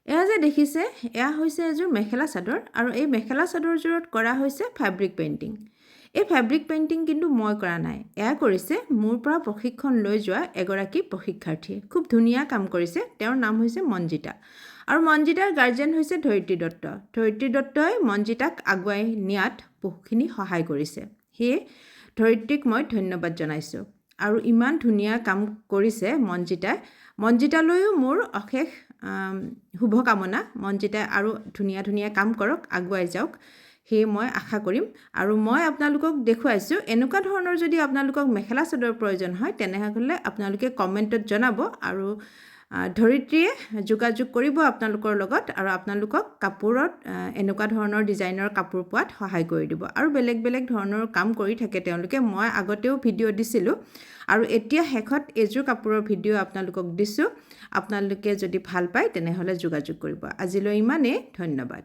এয়া যে দেখিছে এয়া হৈছে এযোৰ মেখেলা চাদৰ আৰু এই মেখেলা চাদৰযোৰত কৰা হৈছে ফেব্ৰিক পেইণ্টিং। এই ফেব্ৰিক পেইণ্টিং কিন্তু মই কৰা নাই, এয়া কৰিছে মোৰ পৰা প্ৰশিক্ষণ লৈ যোৱা এগৰাকী প্ৰশিক্ষাৰ্থীয়ে। খুব ধুনীয়া কাম কৰিছে। তেওঁৰ নাম হৈছে মঞ্জিতা আৰু মঞ্জিতাৰ গাৰ্জেন হৈছে ধৰিত্ৰী দত্ত। ধৰিত্ৰী দত্তই মঞ্জিতাক আগুৱাই নিয়াত বহুখিনি সহায় কৰিছে, সেয়ে ধৰিত্ৰীক মই ধন্যবাদ জনাইছোঁ। আৰু ইমান ধুনীয়া কাম কৰিছে মঞ্জিতাই। মঞ্জিতালৈও মোৰ অশেষ শুভকামনা। মঞ্জিতাই আৰু ধুনীয়া ধুনীয়া কাম কৰক, আগুৱাই যাওক, সেয়ে মই আশা কৰিম। আৰু মই আপোনালোকক দেখুৱাইছোঁ এনেকুৱা ধৰণৰ যদি আপোনালোকক মেখেলা চাদৰ প্ৰয়োজন হয় তেনেহ'লে আপোনালোকে কমেণ্টত জনাব আৰু ধৰিত্ৰীয়ে যোগাযোগ কৰিব আপোনালোকৰ লগত আৰু আপোনালোকক কাপোৰত এনেকুৱা ধৰণৰ ডিজাইনৰ কাপোৰ পোৱাত সহায় কৰি দিব। আৰু বেলেগ বেলেগ ধৰণৰ কাম কৰি থাকে তেওঁলোকে। মই আগতেও ভিডিঅ' দিছিলোঁ আৰু এতিয়া শেষত এযোৰ কাপোৰৰ ভিডিঅ' আপোনালোকক দিছোঁ। আপোনালোকে যদি ভাল পায় তেনেহ'লে যোগাযোগ কৰিব। আজিলৈ ইমানেই, ধন্যবাদ।